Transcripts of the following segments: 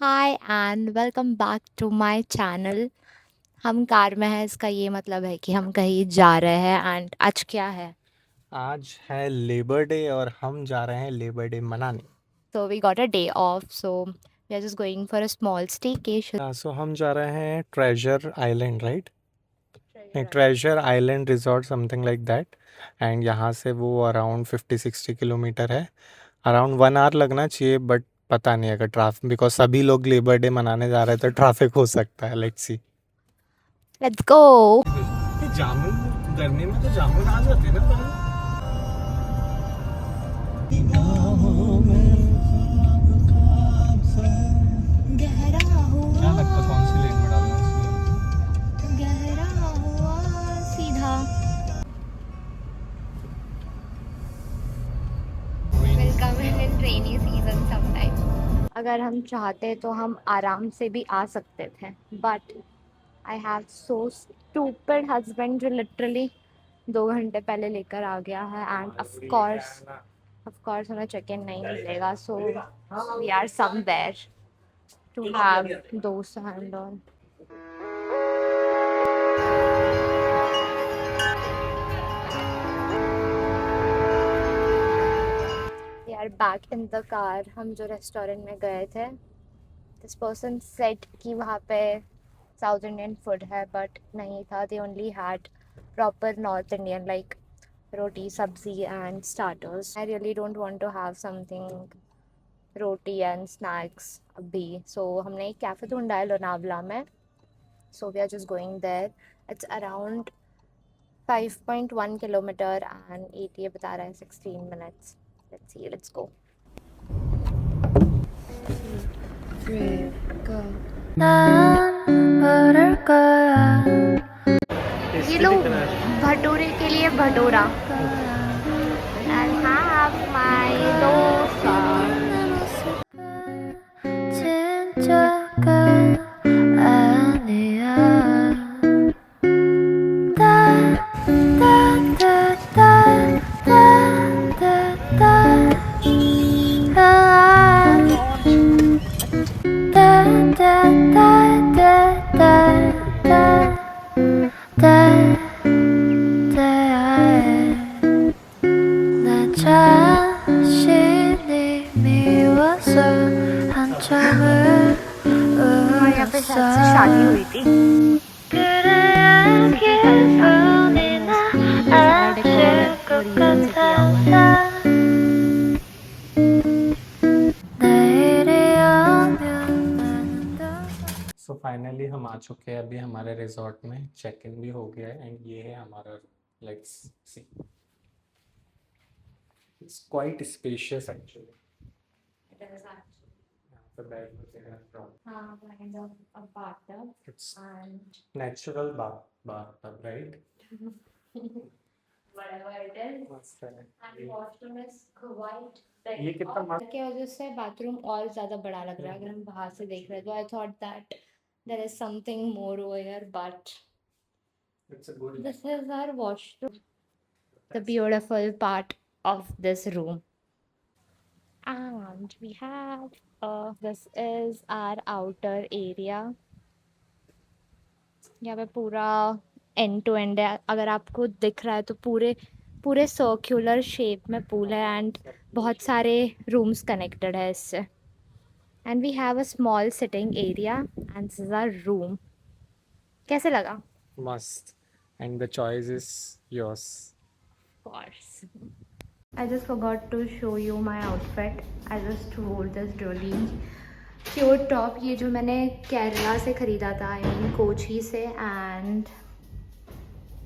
Hi and welcome back to my channel. हम car में हैं, इसका ये मतलब है कि हम कहीं जा रहे हैं। एंड आज क्या है? आज है लेबर डे और हम जा रहे हैं लेबर डे मनाने। So we got a day off, so we are just going for a small staycation. So हम जा रहे हैं ट्रेजर आइलैंड, राइट? नहीं, treasure island resort, something like that. And यहाँ से वो अराउंड 50-60 किलोमीटर है। अराउंड 1 आवर लगना चाहिए, बट पता नहीं अगर ट्रैफिक, बिकॉज सभी लोग लेबर डे मनाने जा रहे हैं तो ट्रैफिक हो सकता है। Let's see. Let's go. जामुन गर्मी में तो जामुन आ जाते हैं ना। गहरा हुआ, क्या लगता है कौन सी लेन में डालना चाहिए? गहरा हुआ सीधा। Welcome in rainy season sometime. अगर हम चाहते तो हम आराम से भी आ सकते थे, but I have so stupid husband जो लिटरली 2 घंटे पहले लेकर आ गया है। एंड ऑफ कोर्स हमें चेक इन नहीं मिलेगा, so we are somewhere to have dosa and all. We are back in the car. हम जो रेस्टोरेंट में गए थे, दिस पर्सन सेड कि वहाँ पे साउथ इंडियन फूड है, बट नहीं था। They only had proper north Indian like roti, sabzi, and starters. I really don't want to have something roti and snacks abhi. So हमने एक कैफ़े ढूंढा है लोनावला में. So we are just going there. It's around 5.1 kilometer and ETA बता रहा है 16 minutes. Let's see, let's go. 3, go. ये लो भटूरे के लिए bhatura. And have my dosa. यहाँ पे शायद से शादी हुई थी, क्योंकि कल शादी है, इसलिए ये सारा डेकोर ओरिजिनल से किया हुआ है. सो फाइनली हम आ चुके हैं अभी हमारे रिजॉर्ट में। चेक इन भी हो गया है एंड ये है हमारा, let's see, it's quite spacious actually. यहाँ पे बेड वगैरह हाँ, kind of a bathtub it's and natural bath right. whatever it is. मस्त है। And washroom is quite big. ये कितना और की वजह से बाथरूम और ज़्यादा बड़ा लग रहा है अगर हम बाहर से देख रहे हैं तो. I thought that there is something more over here, but it's a good, this is our washroom, the beautiful part of this room. And we have this is our outer area. यहाँ पे पूरा and to and है. अगर आपको दिख रहा है तो पूरे पूरे सर्क्यूलर शेप में पूल है एंड बहुत सारे रूम्स कनेक्टेड है इससे. And we have a small sitting area and this is our room. कैसे लगा? मस्त, and the choice is yours. Of course. I just forgot to show you my outfit. I just wore this really cute top. ये जो मैंने केरला से ख़रीदा था, I mean Kochi से. एंड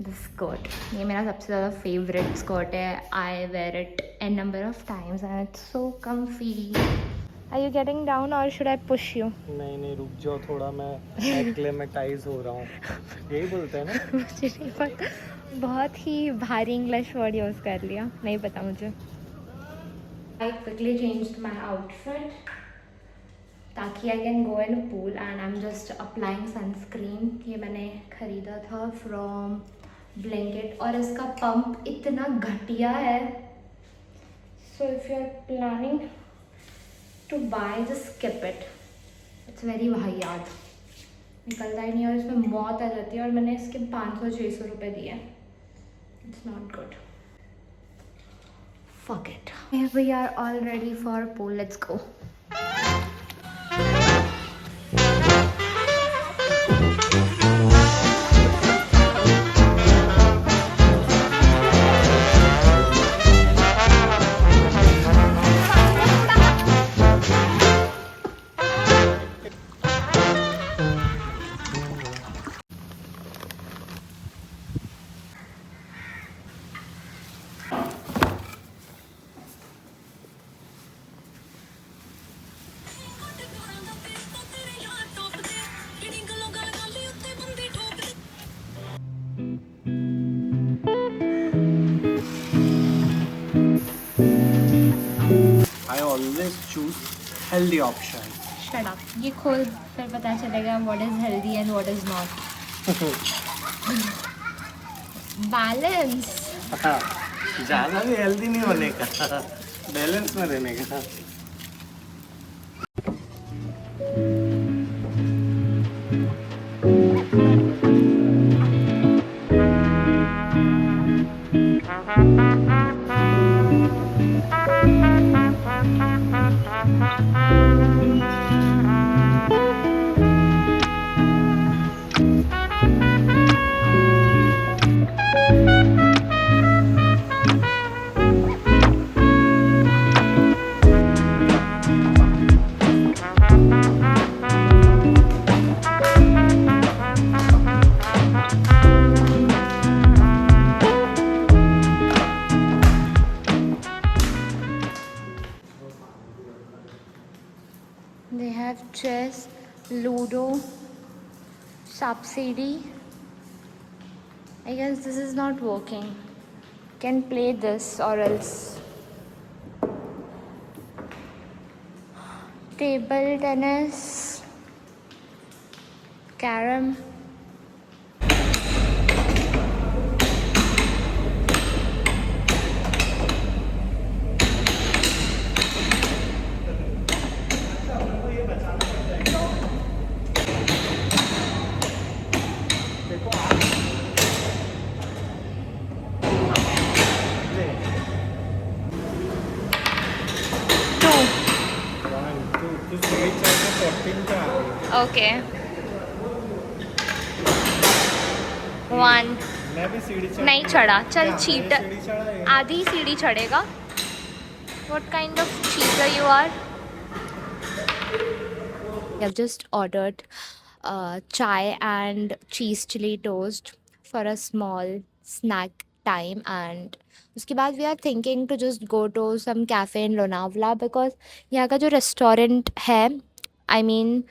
दिस स्कर्ट, ये मेरा सबसे ज़्यादा फेवरेट स्कर्ट है. I wear it an number of times and it's so comfy. Are you getting down or should I push you? नहीं नहीं, रुक जाओ थोड़ा, मैं एक्लेमेटाइज हो रहा हूँ। यही बोलते हैं ना। मुझे नहीं पता, बहुत ही भारी इंग्लिश वर्ड यूज़ कर लिया, नहीं पता मुझे. I quickly changed my outfit ताकि I can go in pool and I am just applying sunscreen. ये मैंने ख़रीदा था फ्रॉम ब्लैंकेट और इसका पंप इतना घटिया है. So if you are planning to buy, just skip it. It's very वाहियात, निकलता ही नहीं और इसमें मौत आ जाती है और मैंने इसके 500-600 रुपये दिए. It's not good. Fuck it. We are all ready for pool. Let's go. I always choose healthy option. Shut up. ये खोल फिर पता चलेगा what is healthy and what is not. Balance. ज़्यादा भी हेल्दी नहीं होने का, बैलेंस में रहने का. They have chess, Ludo, Sapsidi. I guess this is not working. Can play this or else. Table tennis, carom. Okay. 1. मैं भी सीढ़ी चढ़ नहीं चढ़ा. चल क्या, cheater. सीढ़ी चढ़ा है. आधी सीढ़ी चढ़ेगा. What kind of cheater you are? I've just ordered chai and cheese chili toast for a small snack time, and उसके बाद we are thinking to just go to some cafe in Lonavala because यहाँ का जो restaurant है, I mean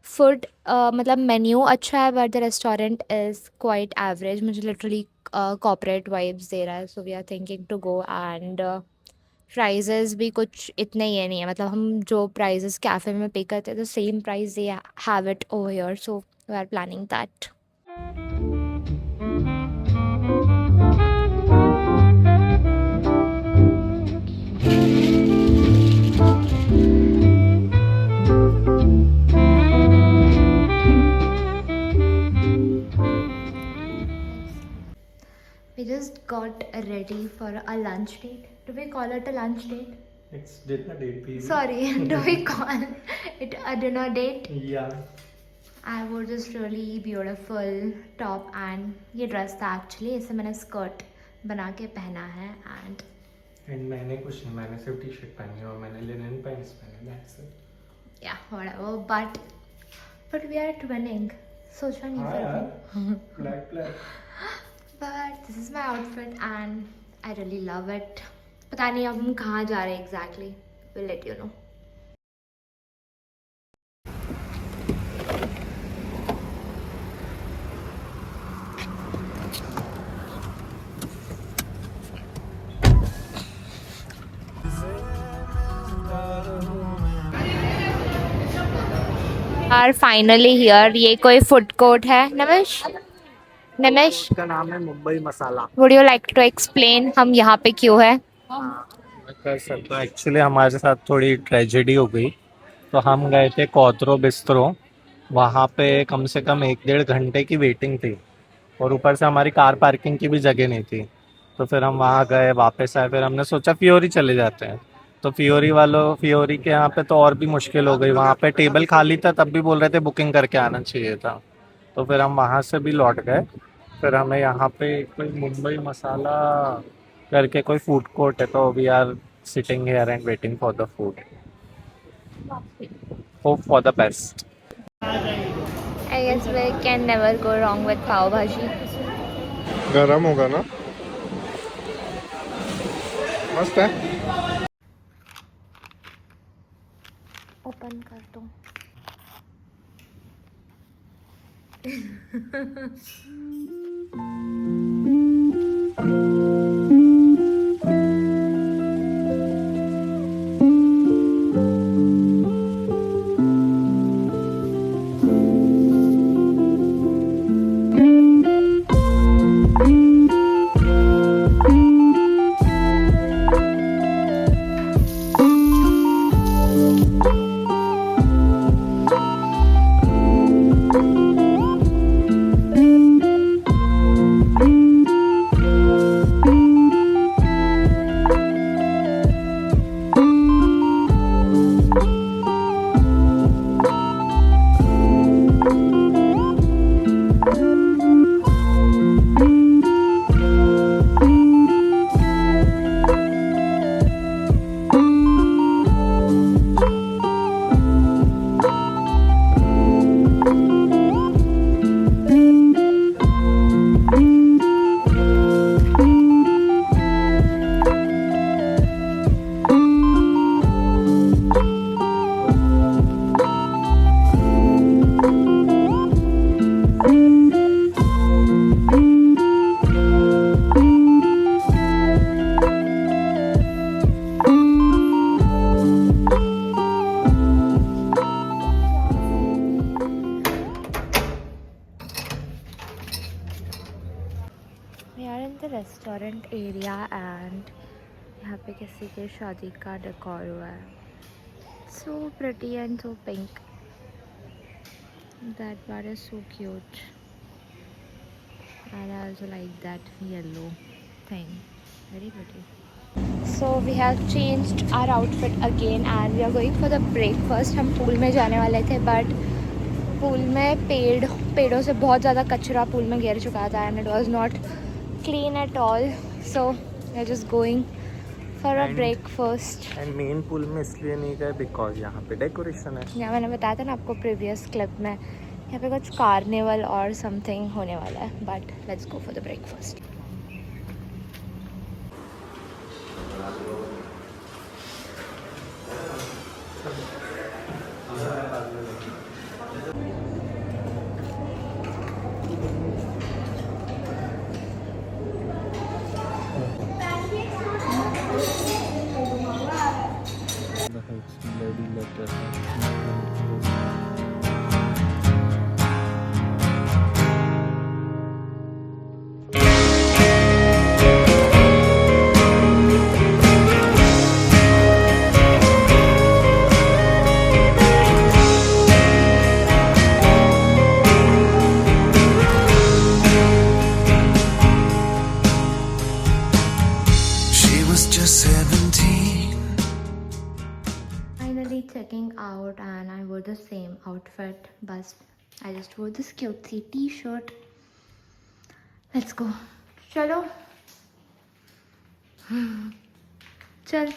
food मतलब menu अच्छा है but the restaurant is quite average. मुझे लिटरली कॉर्पोरेट वाइब्स दे रहा है. So we are thinking to go and prices भी कुछ इतने ये नहीं है. मतलब हम जो प्राइजेज़ कैफ़े में पे करते हैं तो same price they have it over here. So we are planning that. We just got ready for a lunch date. Do we call it a lunch date? It's dinner date, baby. Sorry, do we call it a dinner date? Yeah. I wore this really beautiful top and ये dress था actually. इसे मैंने skirt बना के पहना है and मैंने कुछ नहीं, मैंने सिर्फ टी शर्ट पहनी और मैंने लिनन पैंट्स पहने. That's it. yeah, whatever. But we are twinning. सोचा नहीं हाँ था. यार, black. But this is my outfit and I really love it. पता नहीं अब हम कहाँ जा रहे हैं exactly. We'll let you know. Are finally here. ये कोई food court है. नमेश इसका नाम है मुंबई मसाला. would you like to explain हम यहाँ पे क्यों है? कर सकते हो। एक्चुअली हमारे साथ थोड़ी ट्रेजेडी हो गई। तो हम गए थे कौतरो बिस्तरो, वहाँ पे कम से कम 1 डेढ़ घंटे की वेटिंग थी, और ऊपर से हमारी कार पार्किंग की भी जगह नहीं थी। तो फिर हम वहाँ गए, वापस आए, फिर हमने सोचा फियोरी चले जाते हैं। तो फियोरी के यहाँ पे तो और भी मुश्किल हो गई, वहाँ पे टेबल खाली था तब भी बोल रहे थे बुकिंग करके आना चाहिए था। तो फिर हम वहाँ से भी लौट गए। फिर हमें यहाँ पे कोई मुंबई मसाला करके कोई फूड कोर्ट है, तो we are sitting here and waiting for the food, hope for the best. I guess we can never go wrong with pav bhaji. गरम होगा ना, मस्त है। ओपन कर दो। We are in the restaurant area and यहाँ पे किसी के शादी का डेकोर हुआ है. So pretty and so pink. That part is so cute. And I also like that yellow thing. Very pretty. So we have changed our outfit again and we are going for the breakfast. हम pool में जाने वाले थे but pool में पेड़ों से बहुत ज़्यादा कचरा पूल में गिर चुका था and it was not clean at all. So we are just going for a breakfast. And main pool में इसलिए नहीं गए बिकॉज यहाँ पे डेकोरेशन है। यहाँ मैंने बताया था ना आपको प्रीवियस क्लिप में, यहाँ पे कुछ कार्निवल और समथिंग होने वाला है. But let's go for the breakfast. Checking out and I wore the same outfit, but I just wore this cutesy t-shirt. Let's go. Chalo. Chal.